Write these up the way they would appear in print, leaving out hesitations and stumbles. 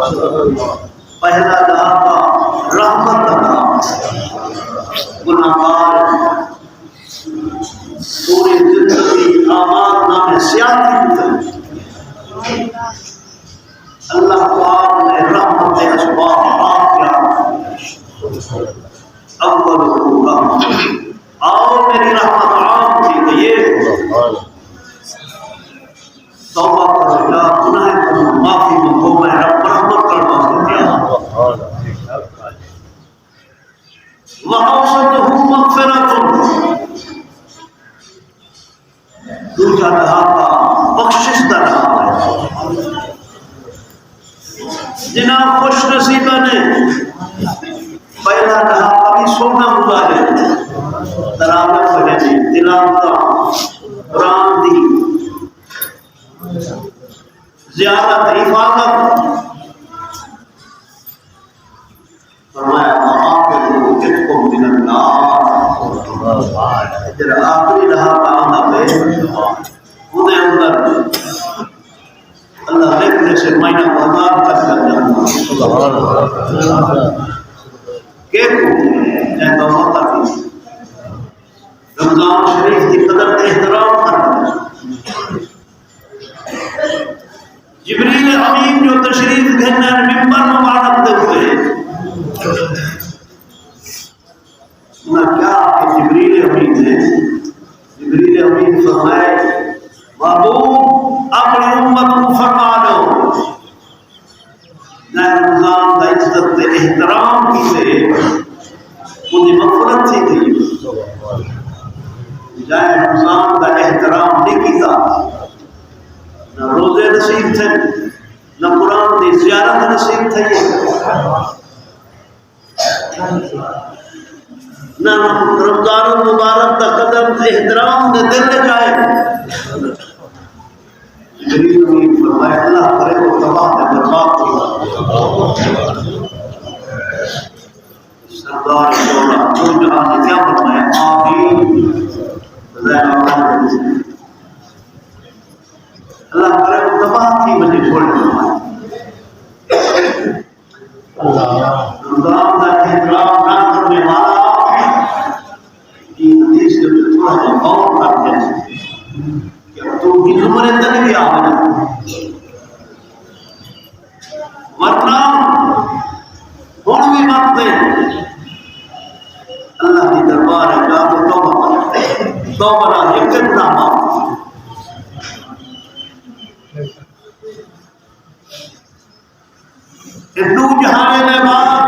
पहला दहाका रहमत का गुनाहगार पूरी जिंदगी आमार नाम सियासी अल्लाह पाक ने रहमत के असबाब आप क्या अव्वल होगा आओ मेरी रहमत आम थी तो ये तौबा करो या गुनाह करो माफी मांगो मैं रब रहमत करता हूं क्या वअौसतहु मगफिरतुन दूसरा दहाका बख्शिश दा नाम है जिन्ना खुश नसीबा ने पहला दहाका भी सोना गुजारे तरावत पढ़े तिलावत कुरान दी ज़ियारत हिफाजत फरमाया आपको मिनन्नार जरा आखिरी रहा आना पे उदे अंदर अल्लाह लिखने से महीना बाजार तक कर जाना सुभान अल्लाह के को जय तो होता है रमजान शरीफ की कदर एहतराम करना जिब्रील अमीन जो तशरीफ घेरने मिंबर मुबारक दे हुए ना क्या कि जिब्रील अमीन है जिब्रील अमीन फरमाए महबूब अपनी उम्मत को फरमा दो ना रमजान का इज्जत दे एहतराम की से उनकी मग़फ़िरत थी गई जाए रमजान का एहतराम नहीं किया ना रोजे नसीब थे ना कुरान की ज़ियारत नसीब थे ना रमजान मुबारक का कदम एहतराम दे दिल जाए जरीब में फरमाया अल्लाह करे वो तबाह दे बर्बाद सरदार दौला जो जहां ने क्या फरमाया आमीन अल्लाह करे वो तबाह थी मुझे छोड़ दो अल्लाह रमजान का एहतराम ना करने वाला की हदीस के थोड़ा सा गौर करते हैं कि तो भी हमारे तक भी आ गया वरना कौन भी वक्त है अल्लाह की दरबार है जा तो तौबा ना एक गुनाह माफ इब्नू जहाने ने बात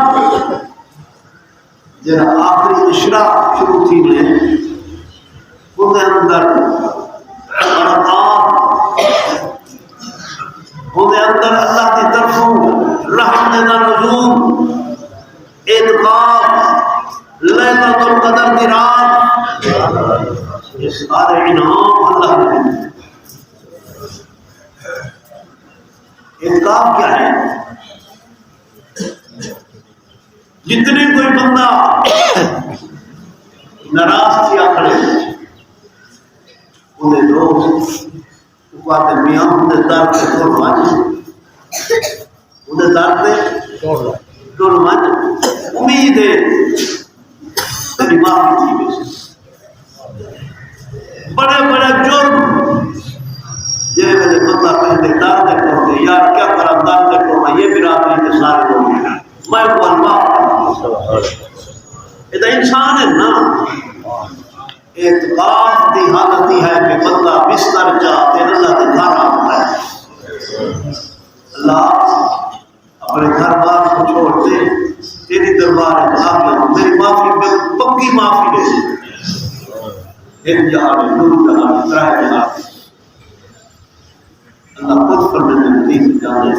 जरा आखिरी इशरा शुरू थी ने उनके अंदर उनके अंदर अल्लाह की तरफों रहमत का नुज़ूल इत्काफ लैलतुल क़द्र की रात ये सारे इनाम अल्लाह ने दिए इत्काफ क्या है जितने कोई बंदा नाराज किया खड़े उन्हें दोस्त कहते मियाँ उन्हें दर्द से तोड़ मांझ उन्हें दर्द से तोड़ मांझ उम्मीद है तेरी माफी थी बड़े बड़े जुर्म ये मेरे बंदा कहते दर्द करते यार क्या करा दर्द करना ये बिरादरी के सारे लोग मैं बनवा ये इंसान है ना इत्काफ की हालत ही है कि बंदा बिस्तर जाते अल्लाह के घर आता है अल्लाह अपने घर बार को छोड़ दे तेरी दरबार में आ गया मेरी माफी पे पक्की माफी दे एक जहां दो जहां त्राय जहां अल्लाह खुद पर मैंने नतीज जाने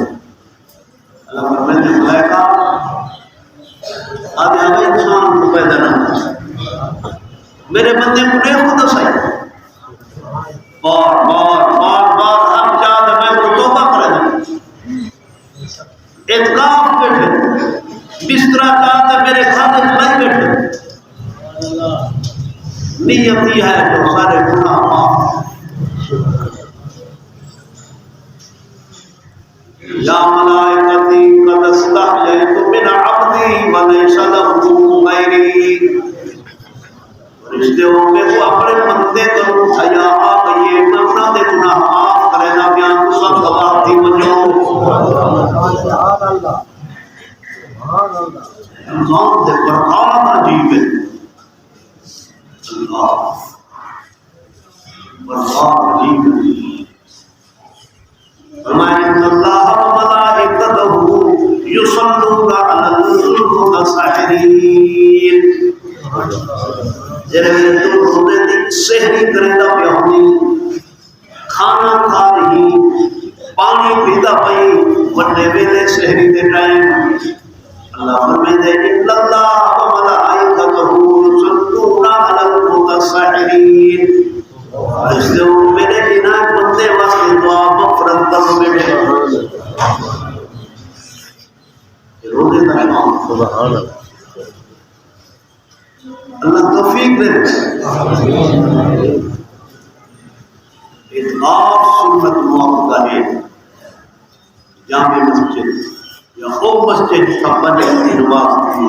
अल्लाह पर मैंने मलाइका आगे आगे इंसान को पैदा ना मेरे बंदे को देखो तो सही बार बार बार बार हम चाहते मैं तो तौबा करें इत्काफ बैठे बिस्तरा चाहते मेरे खाने में बैठे नियत ही है जो सारे गुनाह माफ या मलाइकती वलैसा लहू गैरी। फरिश्ते होंगे वो अपने बंदे को हया आ गई मैं अपना दे गुनाह माफ करे ना बयान सब गवाह दी मजो सुभान अल्लाह इंसान दे बरकत अजीब है अल्लाह बरकत अजीब है। फरमाया अल्लाह व मलाइकतहु युसल्लूना अलल मुतसहरीन। जरे तो रोने दी सहरी करेंदा पे होनी खाना खा रही पानी पीता पई वड्डे वेले सहरी दे टाइम अल्लाह फरमांदे इन्नल्लाह व मलाइकतहु युसल्लूना अलल मुतसहरीन। इसलिए मेरे इनायत बंदे वास्ते दुआ मग़फ़िरत करो बेटे रोने का इमाम सुभान अल्लाह अल्लाह तौफीक दे। इत्काफ सुन्नत मुअक्कदा है जामे मस्जिद या खूब मस्जिद संबंध नमाज की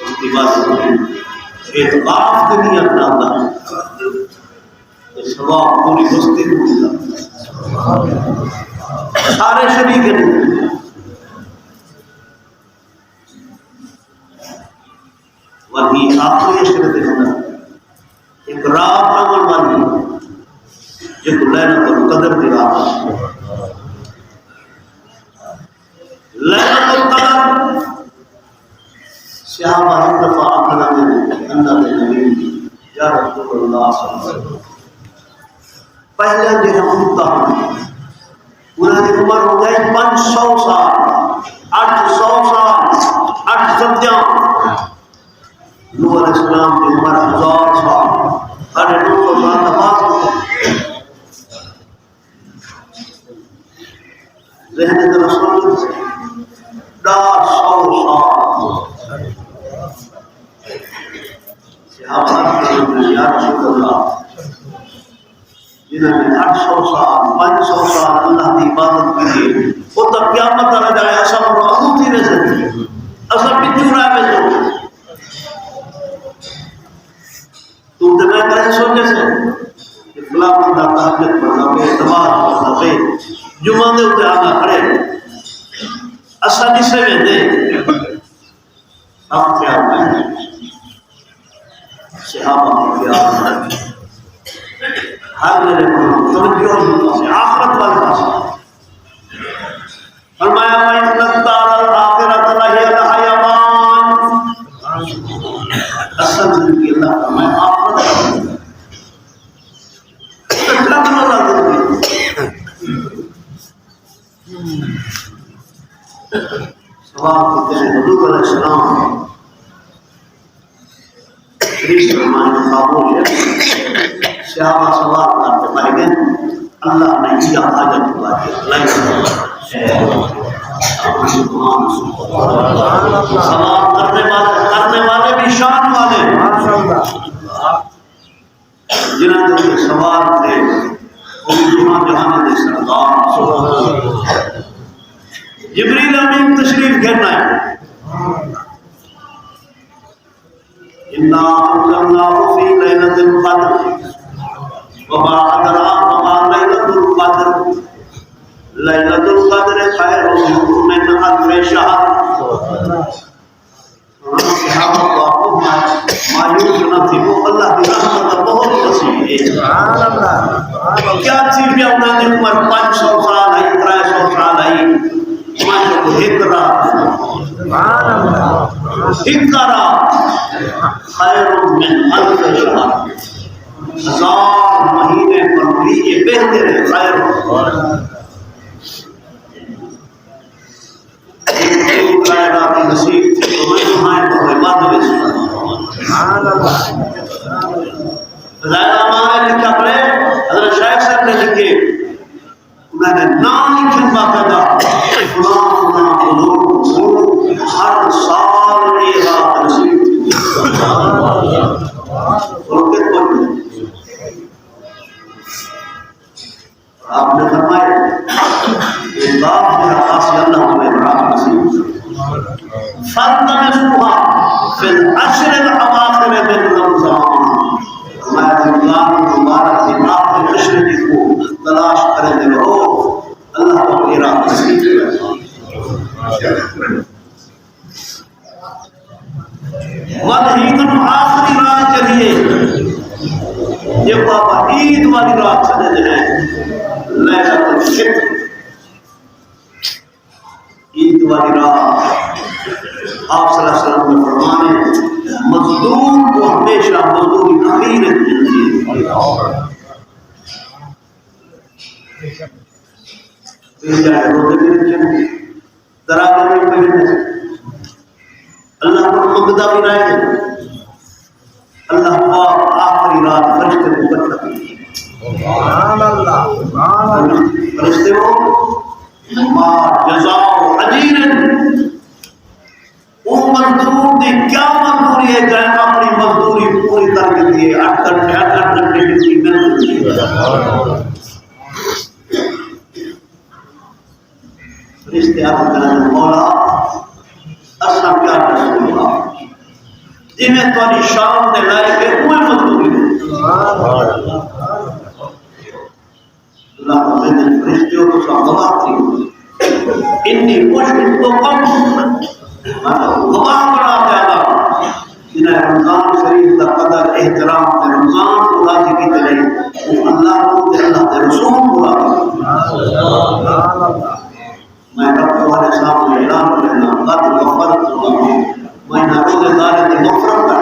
उसके बाद इत्काफ के लिए अपना सवाब पूरी बस्ती को मिला सारे शरीक हैं। वही आखिरी शर्त है एक रात अमल वाली जो लैलतुल कद्र की रात लैलतुल कद्र सहाबा एक दफा अल्लाह के नबी या रसूलुल्लाह सल्लल्लाहु अलैहि वसल्लम पहले जो होता उन्होंने उम्र हो गई 500 साल 800 साल 8 सदियां नूह अलैहिस्सलाम की उम्र 1000 साल 950 साल नमाज ज़हन में रसूल 100 साल सहाबा या रसूलुल्लाह जिन्होंने 800 साल 500 साल अल्लाह की इबादत की वो तो क़यामत आ जाए ऐसा मौजूद ही रह सकती ऐसा पिछू रहा है तो मैं करे सोचे से फला बंदा तहज्जुद पढ़ना पे नमाज पढ़ना पे जुमा दे उते आना खड़े असा जिसे वेंदे हम क्या है सहाबा क्या हर मेरे को तवज्जो से आखिरत वाले पास फरमाया इन दारुल आखिरत लहियल हयावान असल जिंदगी अल्लाह फरमाया आखिरत सवाल करते हैं हुजूर अलैहिस्सलाम सहाबा सवाल करते पाएंगे अल्लाह ने किया हाजत सवाल करने वाले भी शान वाले जिन्होंने सवाल थे जहां दे सरदार जिब्रील अमीन तशरीफ घेरना है इन्ना अंज़लनाहु फी लैलतिल क़द्र वमा अदराका मा लैलतुल क़द्र लैलतुल क़द्र खैरुम मिन अल्फ़ि शहर। मायूस न थी वो अल्लाह की रहमत बहुत वसीअ है सुभान अल्लाह। क्या थी कि उन्होंने उम्र 500 साल है 300 साल है मानो हिकरा सुभान अल्लाह हिकरा खैरुम मिन अल्फ़ि शहर 1000 महीने पर भी ये बेहतर है खैर की नसीब थी तो मैं तुम्हारे को बात में सुभान अल्लाह ज़ायदा हमारे लिखा पड़े हज़रत शायख साहब ने लिखे उन्होंने नाम लिखे बाकायदा फलां हुजूर हर साल ये रात नसीब आपने फरमाया ये बात मेरा खास अल्लाह तुम्हें रात नसीब फल्तमिसूहा फिल अश्रिल अवाखिर मिन रमज़ान, मैं रमज़ान मुबारक के आखिरी अश्र को तलाश करते रहो, अल्लाह को इरादा सीख लेना। वहीदन आखिरी रात चलिए, ये बाबा ईद वाली रात चले हैं, लैलतुल शिक्र, ईद वाली रात। आप सल्लल्लाहु अलैहि वसल्लम ने फरमाया मजदूर को हमेशा मजदूरी अमीर मिलती है। अल्लाह को मुकद्दा भी राय दे, अल्लाह पाक आखिरी रात फरिश्ते को बरकत दे। सुभान अल्लाह, सुभान अल्लाह। फरिश्ते को मा जज़ाउ अजीरन, वो मजदूर दी क्या मजदूरी है जो अपनी मजदूरी पूरी करके दिए 8 घंटे की मेहनत की। फरिश्ते आते हैं मौला असा क्या रसूलुल्लाह जिन्हें तुम्हारी शान ने लाए के कोई मजदूरी नहीं। अल्लाह ने फरिश्तों को गवाह थी, इन्नी मुश्किल तो कम गवाह बना ज्यादा जिन्हें रमजान शरीफ का कदर एहतराम रमजान को राजी की तरह वो अल्लाह को अल्लाह के रसूल को राजी। मैं रब तुम्हारे सामने ऐलान करना कद गफरत लहुम, मैं ना रोज़ेदार की मग़फ़िरत कर।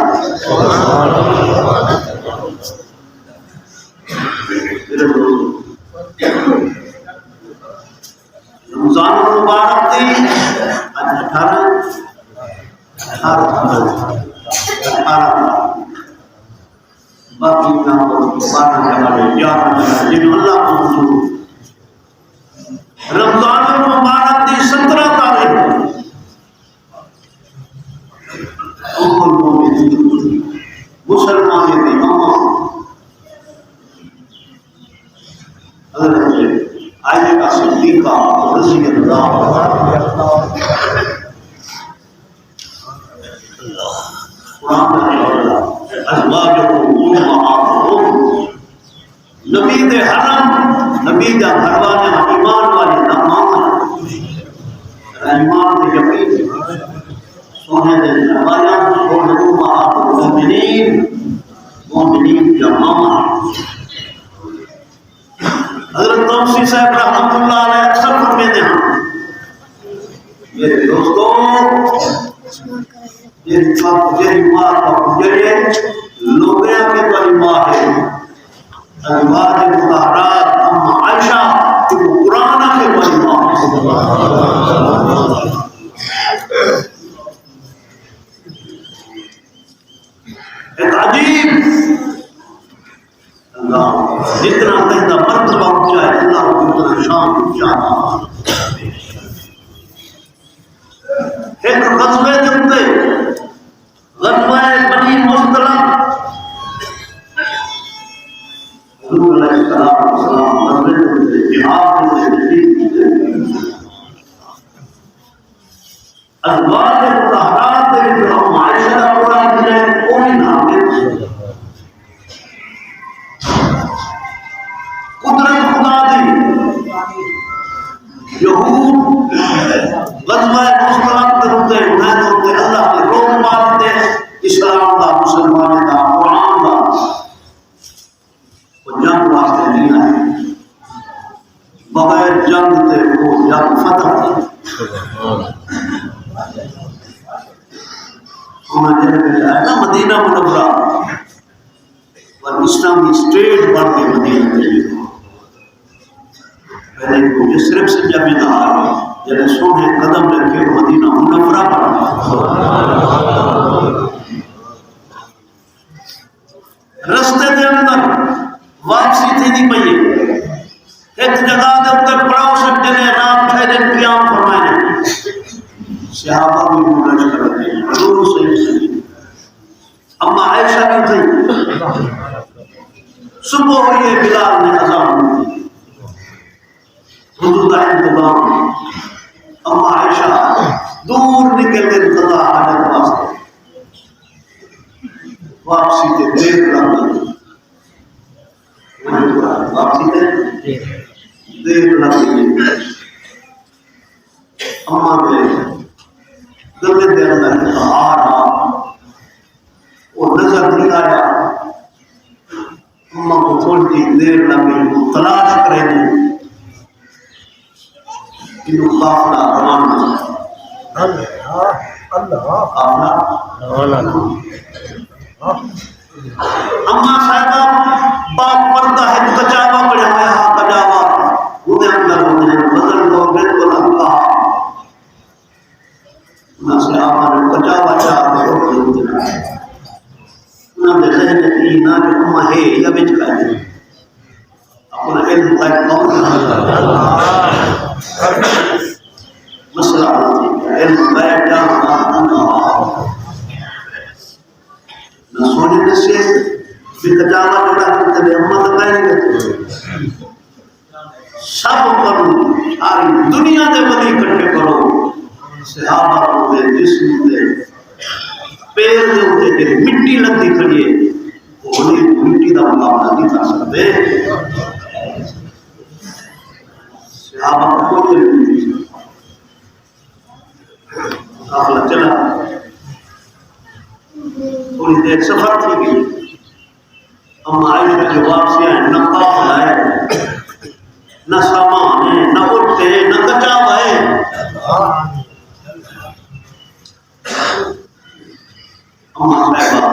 रमजान मुबारक थी 18 बाकी काम को 12 जगह 11 जिन अल्लाह को मंजूर। रमजान मुबारक की 17 तारीख मुसलमान की अम्मा आयशा सिद्दीक़ा रज़ी अल्लाह नबी दे हरम, नबी दा घरवाले ईमान वाले ना मामला ईमान दे यकीन सोने दे घरवाले सोने मोमिनीन मोमिनीन का मामला। हज़रत तौसी साहब रहमतुल्लाह अलैह अक्सर फरमाते हैं मेरे दोस्तों ये माँ का गुजरे लोगों के परिवार है अज़वाज मुतहरात अम्मा आयशा को कुरान के परिवार एक अजीब अल्लाह जितना कहता मर्तबा ऊंचा है अल्लाह उतना शान ऊंचा है। एक ग़ज़वे के उत्ते ग़ज़वा बनी मुस्तलिक़ हुज़ूर अलैहिस्सलाम ग़ज़वे के उत्ते जिहाद में शहीद हुए। अज़वाज मुतहरात दे विच अम्मा आयशा दा कुरान ने कोई नाम नहीं। कुदरत खुदा दी यहूद ग़ज़वा मुस्तलिक़ के उत्ते उन्हें उत्ते अल्लाह के रोक मारते इस्लाम दा मुसलमान दा कुरान दा वो जंग वास्ते नहीं आए बगैर जंग ते वो जंग फतह थी। उन्होंने ना मदीना मुनव्वरा और इस्लामी स्टेट बढ़ के मदीना में पहले को सिर्फ से जमींदार जब सोने कदम रखे मदीना मुनव्वरा पर रस्ते के अंदर वापसी थी नहीं पई एक जगह के ऊपर पड़ाव सकते ने रात ठहरे क़याम फरमाए सहाबा भी मुराद करते हैं जरूर सही अम्मा आयशा भी थी। सुबह हुई है बिलाल ने अज़ान दी हुजूर का इंतज़ाम अम्मा आयशा दूर निकल वापसी के देर लग गई, वापसी के देर लग गई। अम्मा ने गले के अंदर कहा वो नजर नहीं आया। अम्मा को थोड़ी देर लगी, तलाश करेगी इन्हों काफला रवाना। अम्मा साहिबा बाप पर्दा है कचावा पड़ा हुआ है, कचावा उन्हें अंदर होने बदल दो बिल्कुल अल्लाह ना से हमारे कचावा चाहते हो ना जैसे नहीं ना जो अम्मा है या बिच का है अपना इल्म का कौन मसला इल्म बैठ जाना ना सोने से बिकजावा जोड़ा करते अम्मा तो कहेंगे सब करो सारी दुनिया दे वली इकट्ठे करो सहाबा दे जिस्म दे पैर दे उते जेड़ी मिट्टी लगदी खड़ी है ओली मिट्टी दा मुकाबला नहीं कर सकते। सहाबा को कोई नहीं काफला चला, थोड़ी देर सफर थी गई। अम्मा आयशा के वापसी आए, न काफला है, न सामान है, न उठते है, न कचावा है। अम्मा साहिबा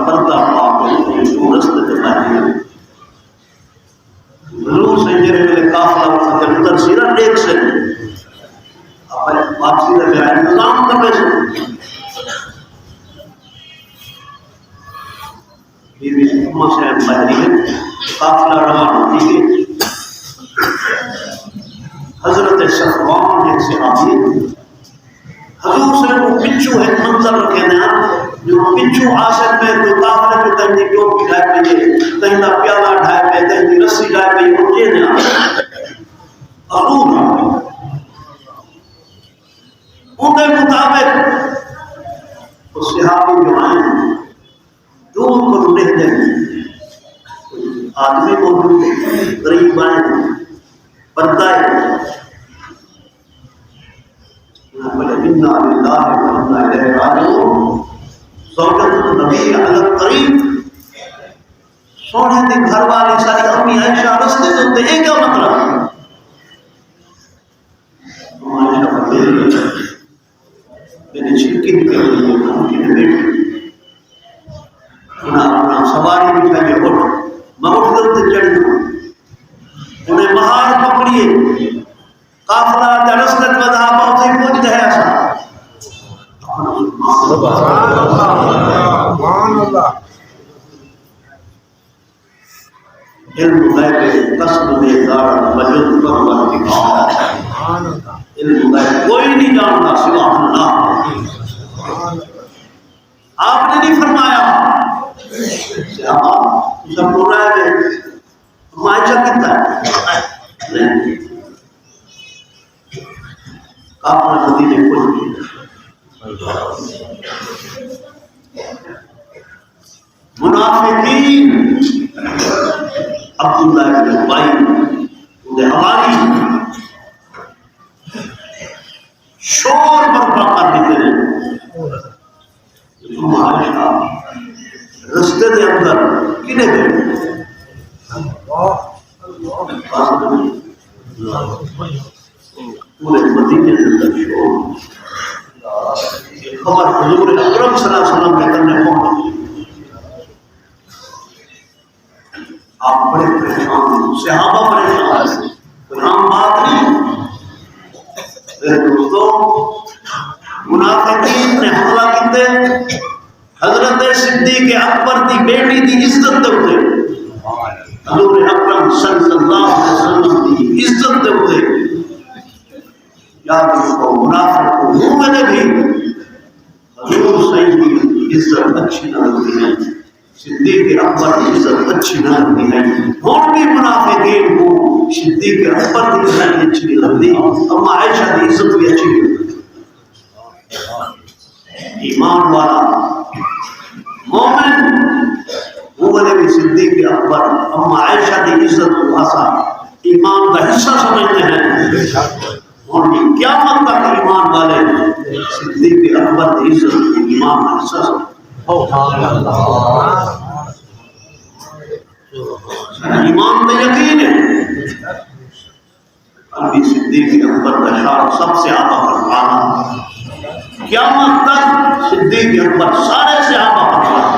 पर्दा पाक रस्ते पे बैठी जरूर से मेरे मेरे काफला वक्त अंदर सिरा देख से अपने वापसी का मेरा इंतजाम कर रहे बीबी अम्मा साहब बैठी है, काफला रवाना ठीक है। हजरत सफवान जैसे आदमी हजूर से वो पिछू है मंजर रखे ना जो पिछू आसर में कोई काफले पे कहीं टोपी ढाई पे कहीं ना प्याला ढाई पे कहीं रस्सी ढाई पे उठे ना अरूर उनके मुताबिक वो सहाबी जो आए दूर पर लिख देंगे आदमी को गरीब आए पर्दा है बोले इन्ना लिल्लाहि व इन्ना इलैहि राजिऊन ज़ौजतुन नबी अलग करीब सोने दी घर वाली सारी अम्मी आयशा रस्ते से उते क्या मतलब आयशा मेरी छिटकी निकल गई उनकी बेटी अपना सवारी बिठाइए उठ मैं उठ कर चढ़ उन्हें महार पकड़िए काफला रस्ते बधा पहुंचे पहुंच गया इल्म गैब कसम दे दार वजूद पर इल्म गैब कोई नहीं जानता सिवा अल्लाह। आपने नहीं फरमाया सब बोल रहा है मायचा कितना नहीं काफला नदी ने कोई मुनाफिकीन अब्दुल्लाह इब्न उबई उन्हें हमारी शोर बर्पा कर देते हैं रस्ते के अंदर किने गए पूरे मदीने के अंदर शोर खबर हुजूर अकरम सल्लल्लाहु अलैहि वसल्लम के करने पहुंची। आप बड़े परेशान, सहाबा परेशान, कोई आम बात नहीं। मेरे दोस्तों मुनाफिकीन ने हमला किते हजरत सिद्दीक अकबर की बेटी की इज्जत दे उते हुजूर अकरम सल्लल्लाहु अलैहि वसल्लम की इज्जत दे उते याद रखो मुनाफिक को मुंह में भी हजूर सही की इज्जत अच्छी ना होती है, सिद्दीक अकबर की इज्जत अच्छी ना होती है। और भी मुनाफिकीन को सिद्दीक अकबर की इज्जत अच्छी नहीं लगती, अम्मा आयशा की इज्जत भी अच्छी नहीं लगती। ईमान वाला मोमिन वाले भी सिद्दीक अकबर अम्मा आयशा की इज्जत को आसा ईमान का हिस्सा समझते हैं और क़यामत तक ईमान वाले सिद्दीक अकबर की इज्जत को ईमान का हिस्सा ईमान का यकीन है। अभी सिद्दीक अकबर का शान सबसे आला फरमाना क़यामत तक सिद्दीक अकबर सारे से आला फरमाना